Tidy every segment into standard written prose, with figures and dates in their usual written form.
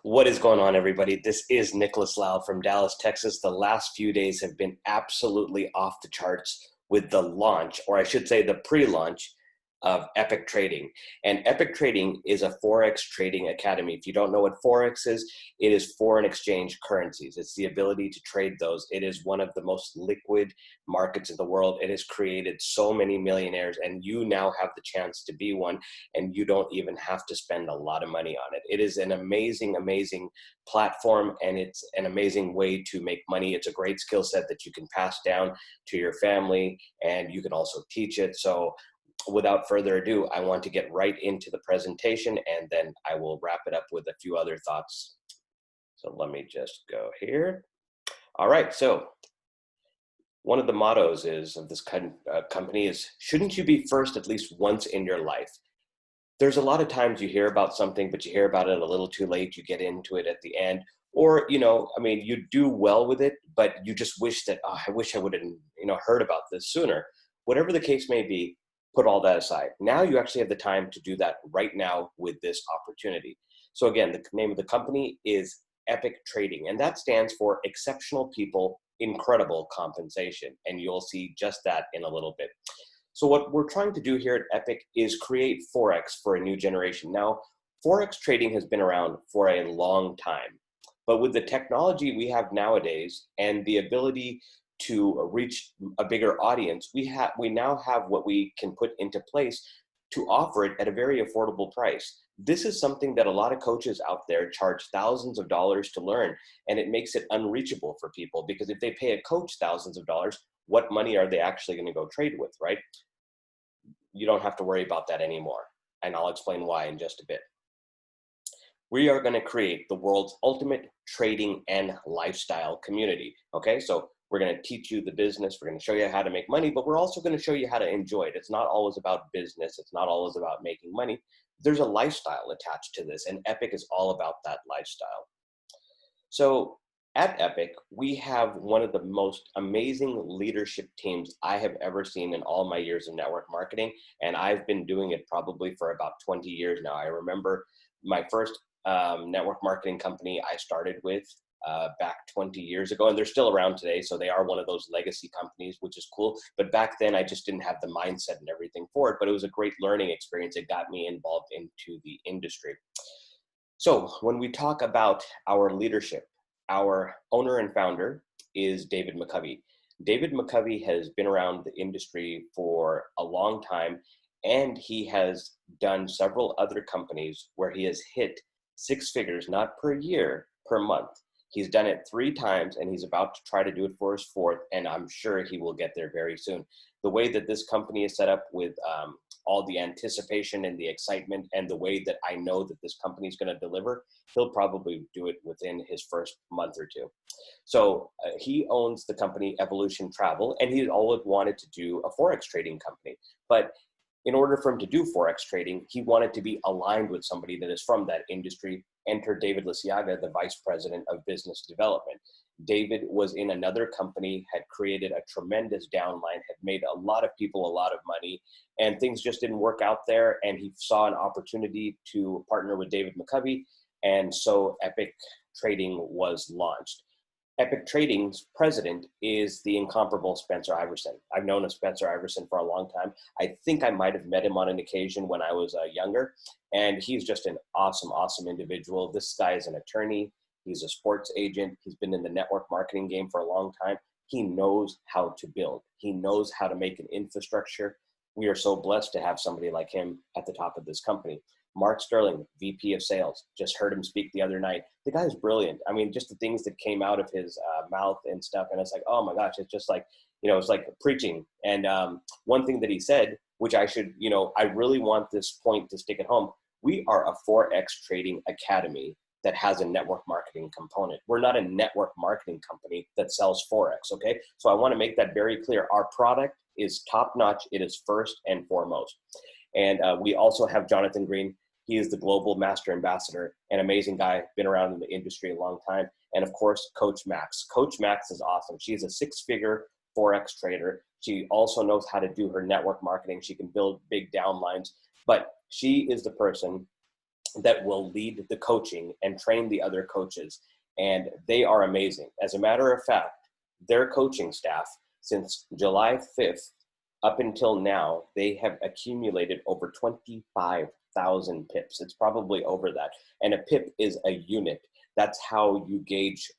What is going on, everybody? This is Nicholas Lau from Dallas, Texas. The last few days have been absolutely off the charts with the launch, or I should say the pre-launch of Epic Trading. And Epic Trading is a Forex trading academy. If you don't know what Forex is, it is foreign exchange currencies. It's the ability to trade those. It is one of the most liquid markets in the world. It has created so many millionaires, and you now have the chance to be one, and you don't even have to spend a lot of money on it. It is an amazing, amazing platform, and it's an amazing way to make money. It's a great skill set that you can pass down to your family, and you can also teach it. So without further ado, I want to get right into the presentation, and then I will wrap it up with a few other thoughts. So let me just go here. All right, so one of the mottos of this company is, shouldn't you be first at least once in your life? There's a lot of times you hear about something, but you hear about it a little too late. You get into it at the end, or, you do well with it, but you just wish that, I wish I would have, heard about this sooner. Whatever the case may be, put all that aside. Now you actually have the time to do that right now with this opportunity. So again, the name of the company is Epic Trading, and that stands for Exceptional People, Incredible Compensation. And you'll see just that in a little bit. So what we're trying to do here at Epic is create Forex for a new generation. Now, Forex trading has been around for a long time, but with the technology we have nowadays and the ability to reach a bigger audience, we now have what we can put into place to offer it at a very affordable price. This is something that a lot of coaches out there charge thousands of dollars to learn, and it makes it unreachable for people, because if they pay a coach thousands of dollars, what money are they actually going to go trade with, right? You don't have to worry about that anymore, and I'll explain why in just a bit. We are going to create the world's ultimate trading and lifestyle community. Okay, so we're going to teach you the business. We're going to show you how to make money, but we're also going to show you how to enjoy it. It's not always about business. It's not always about making money. There's a lifestyle attached to this, and Epic is all about that lifestyle. So at Epic, we have one of the most amazing leadership teams I have ever seen in all my years of network marketing, and I've been doing it probably for about 20 years now. I remember my first network marketing company I started with back 20 years ago, and they're still around today, so they are one of those legacy companies, which is cool. But back then, I just didn't have the mindset and everything for it, but it was a great learning experience. It got me involved into the industry. So when we talk about our leadership, our owner and founder is David McCovey. David McCovey has been around the industry for a long time, and he has done several other companies where he has hit six figures, not per year, per month. He's done it 3 times, and he's about to try to do it for his 4th, and I'm sure he will get there very soon. The way that this company is set up with all the anticipation and the excitement, and the way that I know that this company is going to deliver, he'll probably do it within his first month or 2. So he owns the company Evolution Travel, and he's always wanted to do a Forex trading company. But in order for him to do Forex trading, he wanted to be aligned with somebody that is from that industry. Enter David Lisiaga, the Vice President of Business Development. David was in another company, had created a tremendous downline, had made a lot of people a lot of money, and things just didn't work out there. And he saw an opportunity to partner with David McCovey, and so Epic Trading was launched. Epic Trading's president is the incomparable Spencer Iverson. I've known of Spencer Iverson for a long time. I think I might have met him on an occasion when I was younger, and he's just an awesome, awesome individual. This guy is an attorney. He's a sports agent. He's been in the network marketing game for a long time. He knows how to build. He knows how to make an infrastructure. We are so blessed to have somebody like him at the top of this company. Mark Sterling, VP of Sales, just heard him speak the other night. The guy's brilliant. I mean, just the things that came out of his mouth and stuff. And it's like, oh my gosh, it's just like, it's like preaching. And one thing that he said, which I should, I really want this point to stick at home. We are a Forex trading academy that has a network marketing component. We're not a network marketing company that sells Forex, okay? So I want to make that very clear. Our product is top-notch. It is first and foremost. And we also have Jonathan Green. He is the global master ambassador, an amazing guy, been around in the industry a long time. And of course, Coach Max. Coach Max is awesome. She is a 6-figure Forex trader. She also knows how to do her network marketing. She can build big downlines, but she is the person that will lead the coaching and train the other coaches. And they are amazing. As a matter of fact, their coaching staff, since July 5th up until now, they have accumulated over 25,000 pips. It's probably over that. And a pip is a unit. That's how you gauge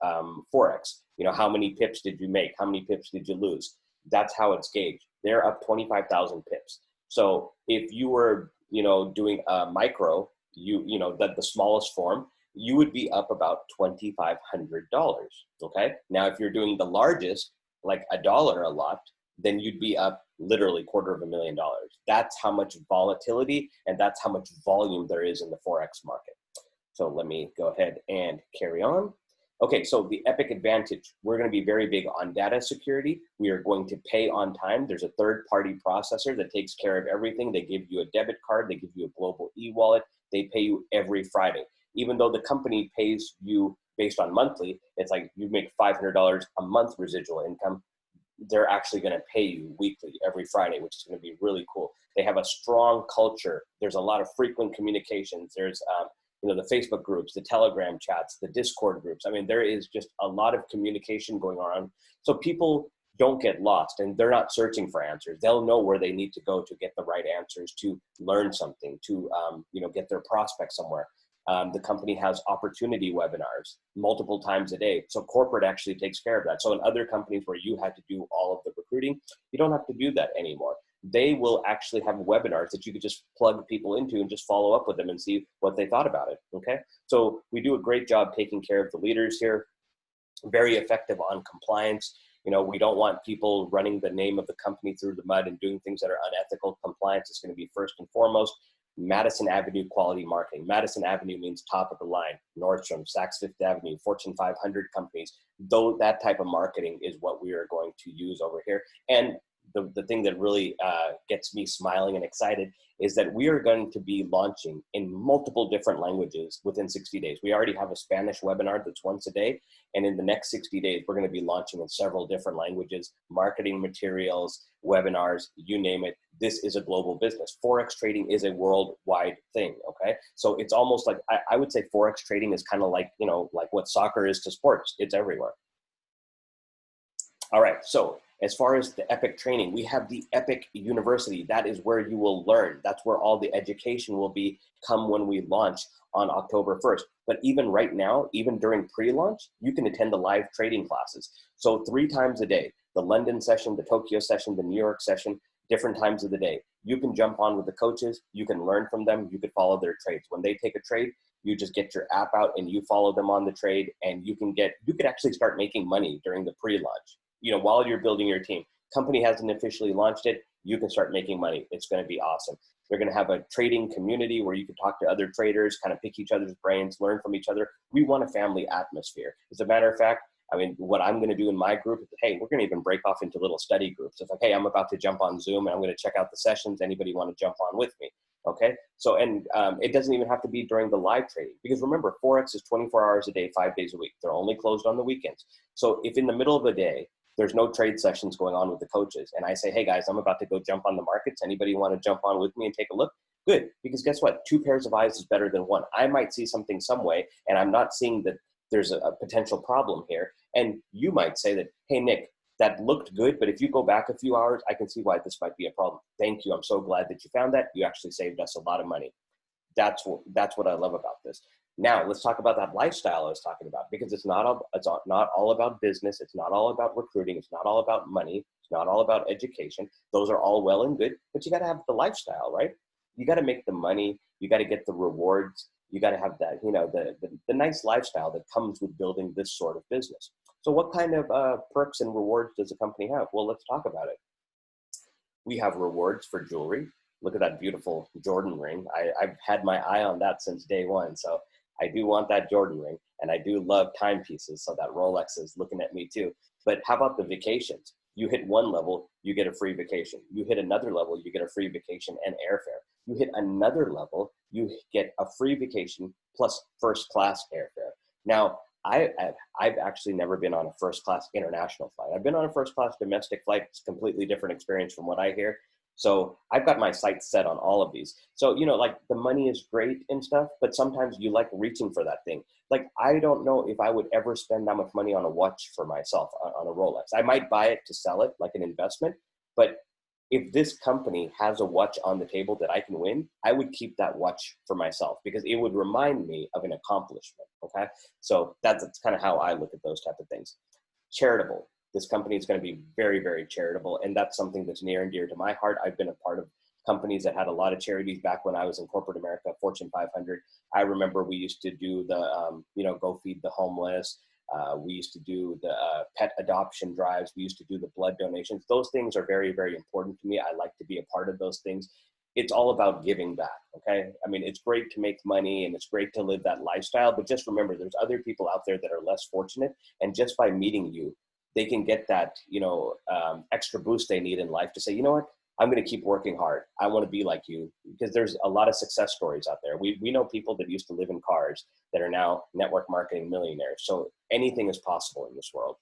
Forex. You know, how many pips did you make? How many pips did you lose? That's how it's gauged. They're up 25,000 pips. So if you were, you know, doing a micro, you know, the smallest form, you would be up about $2,500. Okay. Now, if you're doing the largest, like $1 a lot, then you'd be up literally $250,000. That's how much volatility and that's how much volume there is in the Forex market. So let me go ahead and carry on. Okay, so the Epic Advantage, we're going to be very big on data security. We are going to pay on time. There's a third-party processor that takes care of everything. They give you a debit card. They give you a global e-wallet. They pay you every Friday. Even though the company pays you based on monthly, it's like you make $500 a month residual income. They're actually going to pay you weekly every Friday, which is going to be really cool. They have a strong culture. There's a lot of frequent communications. There's you know, the Facebook groups, the Telegram chats, the Discord groups. I mean, there is just a lot of communication going on. So people don't get lost and they're not searching for answers. They'll know where they need to go to get the right answers, to learn something, to you know, get their prospect somewhere. The company has opportunity webinars multiple times a day. So corporate actually takes care of that. So in other companies where you had to do all of the recruiting, you don't have to do that anymore. They will actually have webinars that you could just plug people into and just follow up with them and see what they thought about it, okay? So we do a great job taking care of the leaders here, very effective on compliance. You know, we don't want people running the name of the company through the mud and doing things that are unethical. Compliance is going to be first and foremost. Madison Avenue quality marketing. Madison Avenue means top of the line. Nordstrom, Saks Fifth Avenue, Fortune 500 companies. Though that type of marketing is what we are going to use over here. And the thing that really gets me smiling and excited is that we are going to be launching in multiple different languages within 60 days. We already have a Spanish webinar that's once a day. And in the next 60 days, we're going to be launching in several different languages, marketing materials, webinars, you name it. This is a global business. Forex trading is a worldwide thing, okay? So it's almost like, I would say Forex trading is kind of like, you know, like what soccer is to sports. It's everywhere. All right, so as far as the Epic training, we have the Epic University. That is where you will learn. That's where all the education will be come when we launch on October 1st. But even right now, even during pre-launch, you can attend the live trading classes. So 3 times a day, the London session, the Tokyo session, the New York session, different times of the day. You can jump on with the coaches. You can learn from them. You could follow their trades. When they take a trade, you just get your app out and you follow them on the trade, and you could actually start making money during the pre-launch. You know, while you're building your team. Company hasn't officially launched it, you can start making money. It's going to be awesome. They're going to have a trading community where you can talk to other traders, kind of pick each other's brains, learn from each other. We want a family atmosphere. As a matter of fact, I mean, what I'm going to do in my group is, hey, we're going to even break off into little study groups. It's like, hey, I'm about to jump on Zoom and I'm going to check out the sessions. Anybody want to jump on with me? Okay. So, and it doesn't even have to be during the live trading, because remember, Forex is 24 hours a day, 5 days a week. They're only closed on the weekends. So if in the middle of the day, there's no trade sessions going on with the coaches, and I say, hey guys, I'm about to go jump on the markets. Anybody want to jump on with me and take a look? Good, because guess what? 2 pairs of eyes is better than 1. I might see something some way, and I'm not seeing that there's a potential problem here. And you might say that, hey Nick, that looked good, but if you go back a few hours, I can see why this might be a problem. Thank you. I'm so glad that you found that. You actually saved us a lot of money. That's what I love about this. Now let's talk about that lifestyle I was talking about, because it's not all about business. It's not all about recruiting. It's not all about money. It's not all about education. Those are all well and good, but you got to have the lifestyle, right? You got to make the money. You got to get the rewards. You got to have that, you know, the nice lifestyle that comes with building this sort of business. So what kind of perks and rewards does a company have? Well, let's talk about it. We have rewards for jewelry. Look at that beautiful Jordan ring. I've had my eye on that since day one. So I do want that Jordan ring, and I do love timepieces. So that Rolex is looking at me too. But how about the vacations? You hit one level, you get a free vacation. You hit another level, you get a free vacation and airfare. You hit another level, you get a free vacation plus first class airfare. Now, I've actually never been on a first class international flight. I've been on a first class domestic flight. It's a completely different experience from what I hear. So I've got my sights set on all of these. So, like the money is great and stuff, but sometimes you like reaching for that thing. Like, I don't know if I would ever spend that much money on a watch for myself, on a Rolex. I might buy it to sell it like an investment, but if this company has a watch on the table that I can win, I would keep that watch for myself because it would remind me of an accomplishment. Okay. So that's kind of how I look at those type of things. Charitable. This company is going to be very, very charitable. And that's something that's near and dear to my heart. I've been a part of companies that had a lot of charities back when I was in corporate America, Fortune 500. I remember we used to do the, go feed the homeless. We used to do the pet adoption drives. We used to do the blood donations. Those things are very, very important to me. I like to be a part of those things. It's all about giving back, okay? I mean, it's great to make money and it's great to live that lifestyle, but just remember there's other people out there that are less fortunate, and just by meeting you, they can get that, extra boost they need in life to say, you know what, I'm going to keep working hard. I want to be like you, because there's a lot of success stories out there. We know people that used to live in cars that are now network marketing millionaires. So anything is possible in this world.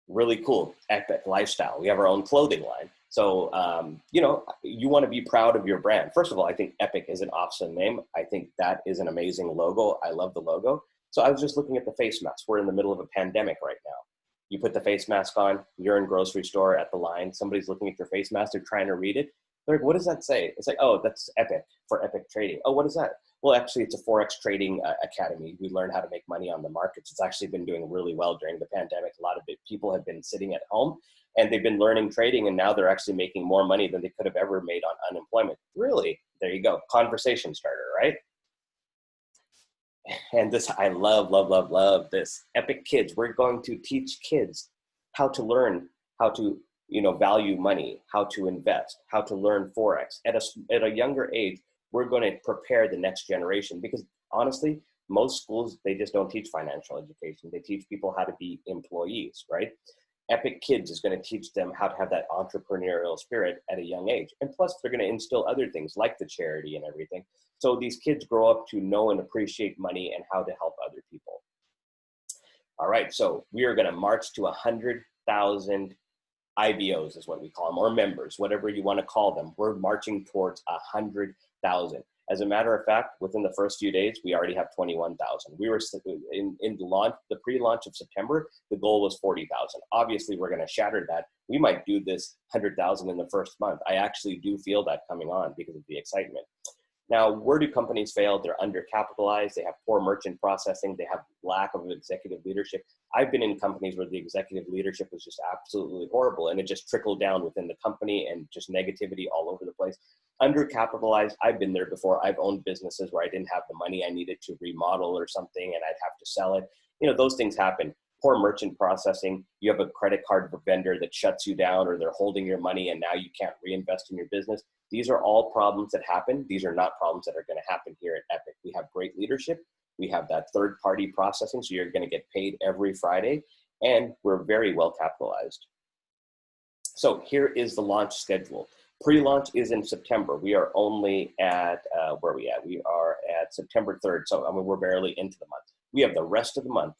Really cool, epic lifestyle. We have our own clothing line. So, you want to be proud of your brand. First of all, I think Epic is an awesome name. I think that is an amazing logo. I love the logo. So I was just looking at the face mask. We're in the middle of a pandemic right now. You put the face mask on, you're in grocery store at the line, somebody's looking at your face mask, they're trying to read it. They're like, what does that say? It's like, oh, that's Epic, for Epic Trading. Oh, what is that? Well, actually, it's a Forex trading academy. We learn how to make money on the markets. It's actually been doing really well during the pandemic. A lot of people have been sitting at home and they've been learning trading, and now they're actually making more money than they could have ever made on unemployment. Really? There you go. Conversation starter, right? And this, I love, love, love, love this. Epic Kids. We're going to teach kids how to learn how to, value money, how to invest, how to learn Forex. At a younger age, we're going to prepare the next generation, because honestly, most schools, they just don't teach financial education. They teach people how to be employees, right? Epic Kids is going to teach them how to have that entrepreneurial spirit at a young age. And plus, they're going to instill other things like the charity and everything. So these kids grow up to know and appreciate money and how to help other people. All right, so we are going to march to 100,000 IBOs is what we call them, or members, whatever you want to call them. We're marching towards 100,000. As a matter of fact, within the first few days, we already have 21,000. We were in the pre-launch of September, the goal was 40,000. Obviously, we're going to shatter that. We might do this 100,000 in the first month. I actually do feel that coming on because of the excitement. Now, where do companies fail? They're undercapitalized. They have poor merchant processing. They have lack of executive leadership. I've been in companies where the executive leadership was just absolutely horrible, and it just trickled down within the company and just negativity all over the place. Undercapitalized, I've been there before. I've owned businesses where I didn't have the money I needed to remodel or something, and I'd have to sell it. Those things happen. Poor merchant processing. You have a credit card vendor that shuts you down, or they're holding your money and now you can't reinvest in your business. These are all problems that happen. These are not problems that are going to happen here at Epic. We have great leadership. We have that third-party processing, so you're going to get paid every Friday, and we're very well capitalized. So here is the launch schedule. Pre-launch is in September. We are only at, where are we at? We are at September 3rd. So, we're barely into the month. We have the rest of the month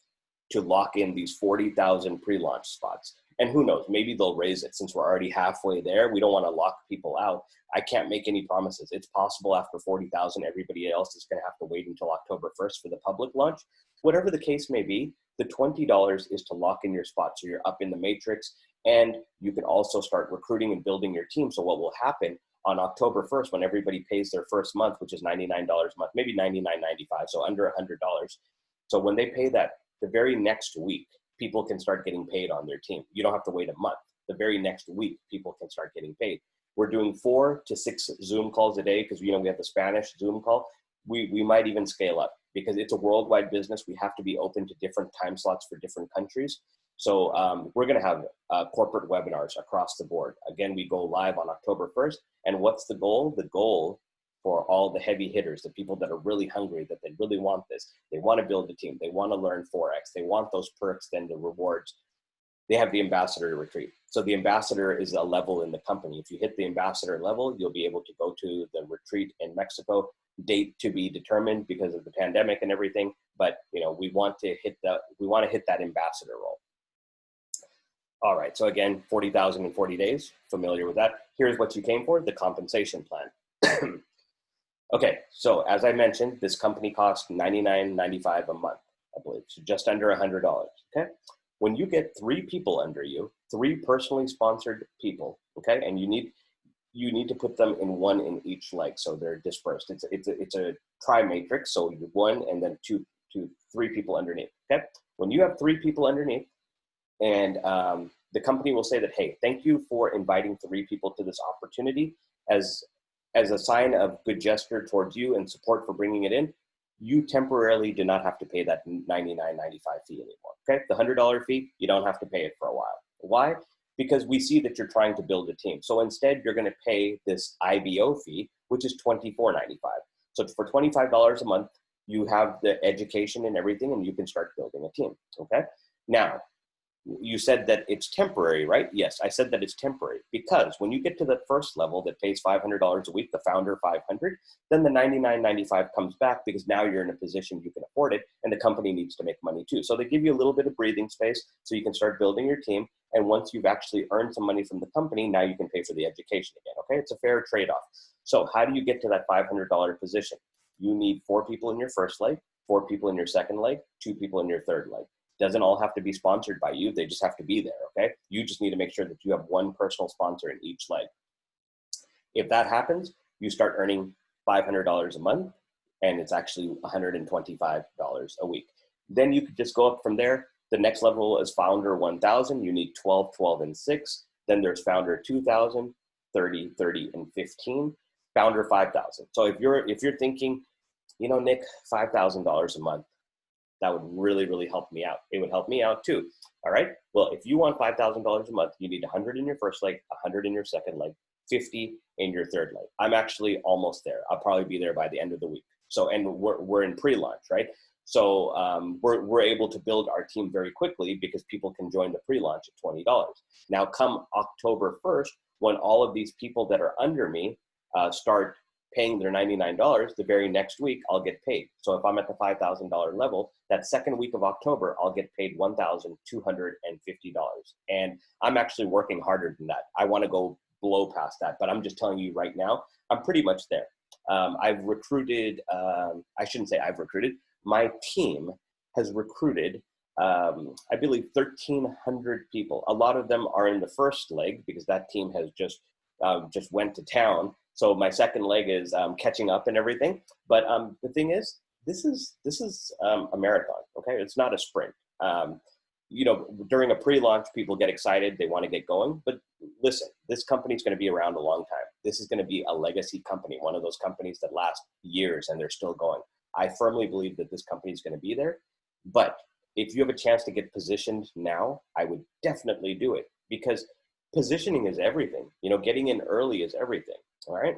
to lock in these 40,000 pre-launch spots. And who knows, maybe they'll raise it since we're already halfway there. We don't want to lock people out. I can't make any promises. It's possible after 40,000, everybody else is going to have to wait until October 1st for the public launch. Whatever the case may be, the $20 is to lock in your spot. So you're up in the matrix, and you can also start recruiting and building your team. So what will happen on October 1st, when everybody pays their first month, which is $99 a month, maybe $99.95, so under $100. So when they pay that, the very next week, people can start getting paid on their team. You don't have to wait a month. The very next week, people can start getting paid. We're doing 4 to 6 Zoom calls a day because we have the Spanish Zoom call. We might even scale up because it's a worldwide business. We have to be open to different time slots for different countries. So we're going to have corporate webinars across the board. Again, we go live on October 1st. And what's the goal? The goal for all the heavy hitters, the people that are really hungry, that they really want this. They want to build a team. They want to learn Forex. They want those perks, then the rewards. They have the ambassador retreat. So the ambassador is a level in the company. If you hit the ambassador level, you'll be able to go to the retreat in Mexico. Date to be determined because of the pandemic and everything. But we want to hit that ambassador role. All right. So again, 40,000 in 40 days. Familiar with that? Here's what you came for: the compensation plan. Okay. So as I mentioned, this company costs $99.95 a month, I believe, so just under $100. Okay. When you get 3 people under you, 3 personally sponsored people, okay, and you need to put them in one in each leg, so they're dispersed. It's a tri-matrix, so you 1 and then 3 people underneath. Okay. When you have 3 people underneath, and the company will say that, hey, thank you for inviting 3 people to this opportunity as a sign of good gesture towards you and support for bringing it in. You temporarily do not have to pay that $99.95 fee anymore. Okay, the $100 fee, you don't have to pay it for a while. Why? Because we see that you're trying to build a team. So instead, you're going to pay this IBO fee, which is $24.95. So for $25 a month, you have the education and everything, and you can start building a team. Okay, now you said that it's temporary, right? Yes, I said that it's temporary because when you get to the first level that pays $500 a week, the founder $500, then the $99.95 comes back because now you're in a position you can afford it, and the company needs to make money too. So they give you a little bit of breathing space so you can start building your team. And once you've actually earned some money from the company, now you can pay for the education again. Okay, it's a fair trade-off. So how do you get to that $500 position? You need 4 people in your first leg, 4 people in your second leg, 2 people in your third leg. Doesn't all have to be sponsored by you. They just have to be there, okay? You just need to make sure that you have 1 personal sponsor in each leg. If that happens, you start earning $500 a month, and it's actually $125 a week. Then you could just go up from there. The next level is founder 1,000. You need 12, 12, and 6. Then there's founder 2,000, 30, 30, and 15. Founder 5,000. So if you're thinking, you know, Nick, $5,000 a month, that would really, really help me out. It would help me out too. All right. Well, if you want $5,000 a month, you need 100 in your first leg, 100 in your second leg, 50 in your third leg. I'm actually almost there. I'll probably be there by the end of the week. So, and we're in pre-launch, right? So we're able to build our team very quickly because people can join the pre-launch at $20. Now, come October 1st, when all of these people that are under me start paying their $99, the very next week I'll get paid. So if I'm at the $5,000 level, that second week of October, I'll get paid $1,250. And I'm actually working harder than that. I want to go blow past that, but I'm just telling you right now, I'm pretty much there. I've recruited, I shouldn't say I've recruited, my team has recruited, I believe 1,300 people. A lot of them are in the first leg because that team has just went to town. So my second leg is catching up and everything. But the thing is, this is a marathon, okay? It's not a sprint. You know, during a pre-launch, people get excited. They want to get going. But listen, this company is going to be around a long time. This is going to be a legacy company, one of those companies that last years and they're still going. I firmly believe that this company is going to be there. But if you have a chance to get positioned now, I would definitely do it because positioning is everything. You know, getting in early is everything. All right.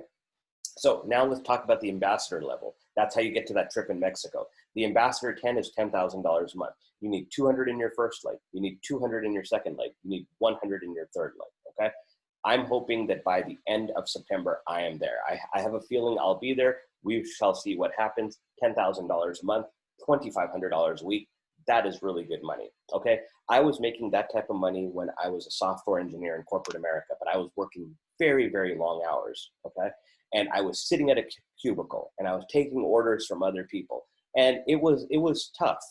So now let's talk about the ambassador level. That's how you get to that trip in Mexico. The ambassador 10 is $10,000 a month. You need 200 in your first leg. You need 200 in your second leg. You need 100 in your third leg. Okay. I'm hoping that by the end of September, I am there. I have a feeling I'll be there. We shall see what happens. $10,000 a month, $2,500 a week. That is really good money. Okay. I was making that type of money when I was a software engineer in corporate America, but I was working very, very long hours. Okay. And I was sitting at a cubicle and I was taking orders from other people. And it was tough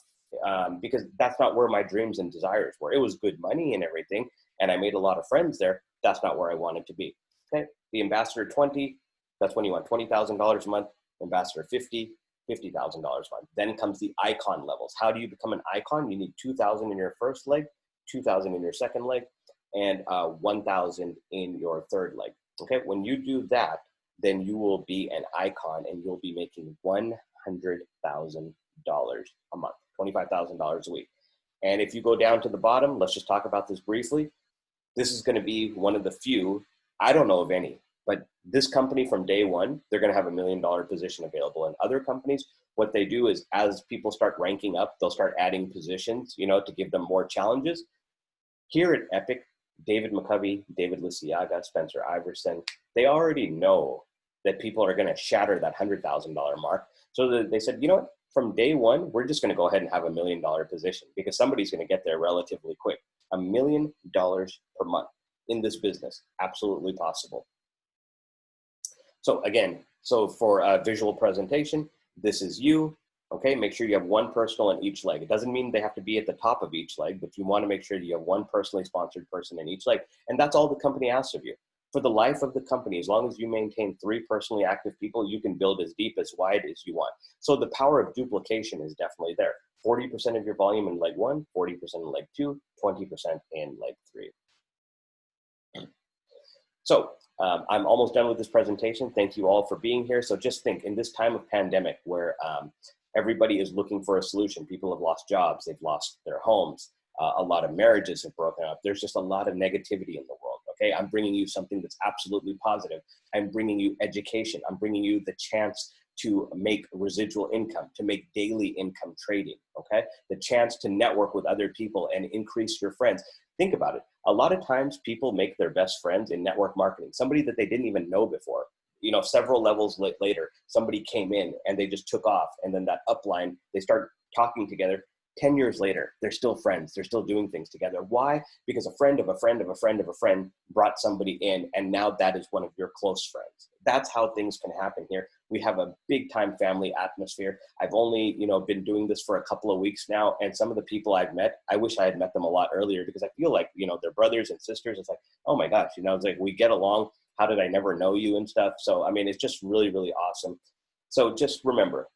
because that's not where my dreams and desires were. It was good money and everything. And I made a lot of friends there. That's not where I wanted to be. Okay. The ambassador 20, that's when you want $20,000 a month. Ambassador 50, $50,000 a month. Then comes the icon levels. How do you become an icon? You need 2,000 in your first leg, 2,000 in your second leg, and 1,000 in your third leg. Okay. When you do that, then you will be an icon and you'll be making $100,000 a month, $25,000 a week. And if you go down to the bottom, let's just talk about this briefly. This is going to be one of the few, I don't know of any, but this company from day one, they're going to have $1 million position available. And other companies, what they do is as people start ranking up, they'll start adding positions, you know, to give them more challenges. Here at Epic, David McCovey, David Lisiaga, Spencer Iverson, they already know that people are going to shatter that $100,000 mark. So they said, you know what, from day one, we're just going to go ahead and have $1 million position because somebody's going to get there relatively quick. $1 million per month in this business. Absolutely possible. So again, so for a visual presentation, this is you. Okay, make sure you have one personal in each leg. It doesn't mean they have to be at the top of each leg, but you want to make sure that you have one personally sponsored person in each leg. And that's all the company asks of you. For the life of the company, as long as you maintain 3 personally active people, you can build as deep, as wide as you want. So the power of duplication is definitely there. 40% of your volume in leg 1, 40% in leg 2, 20% in leg 3. So I'm almost done with this presentation. Thank you all for being here. So just think, in this time of pandemic where everybody is looking for a solution, people have lost jobs, they've lost their homes, a lot of marriages have broken up. There's just a lot of negativity in the world. Okay, I'm bringing you something that's absolutely positive. I'm bringing you education. I'm bringing you the chance to make residual income, to make daily income trading, okay? The chance to network with other people and increase your friends. Think about it. A lot of times people make their best friends in network marketing, somebody that they didn't even know before. You know, several levels later, somebody came in and they just took off, and then that upline, they start talking together. 10 years later, they're still friends. They're still doing things together. Why? Because a friend of a friend of a friend of a friend brought somebody in, and now that is one of your close friends. That's how things can happen here. We have a big time family atmosphere. I've only, been doing this for a couple of weeks now, and some of the people I've met, I wish I had met them a lot earlier, because I feel like, they're brothers and sisters. It's like, oh my gosh, it's like we get along. How did I never know you and stuff? So, I mean, it's just really, really awesome. So just remember,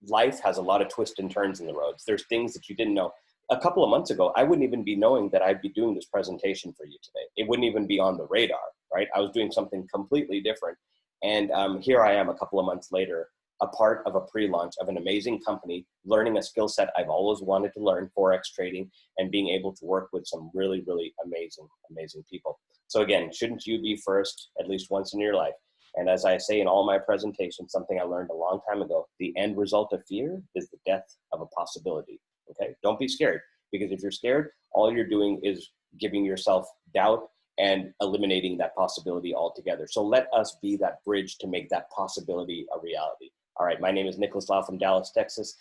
life has a lot of twists and turns in the roads. There's things that you didn't know. A couple of months ago, I wouldn't even be knowing that I'd be doing this presentation for you today. It wouldn't even be on the radar, right? I was doing something completely different. And here I am a couple of months later, a part of a pre-launch of an amazing company, learning a skill set I've always wanted to learn, Forex trading, and being able to work with some really, really amazing, amazing people. So again, shouldn't you be first at least once in your life? And as I say in all my presentations, something I learned a long time ago, the end result of fear is the death of a possibility, okay? Don't be scared, because if you're scared, all you're doing is giving yourself doubt and eliminating that possibility altogether. So let us be that bridge to make that possibility a reality. All right, my name is Nicholas Lau from Dallas, Texas.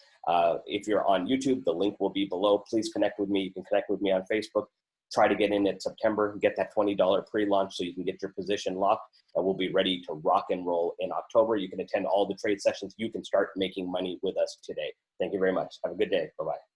If you're on YouTube, the link will be below. Please connect with me. You can connect with me on Facebook. Try to get in at September, get that $20 pre-launch so you can get your position locked, and we'll be ready to rock and roll in October. You can attend all the trade sessions. You can start making money with us today. Thank you very much. Have a good day. Bye-bye.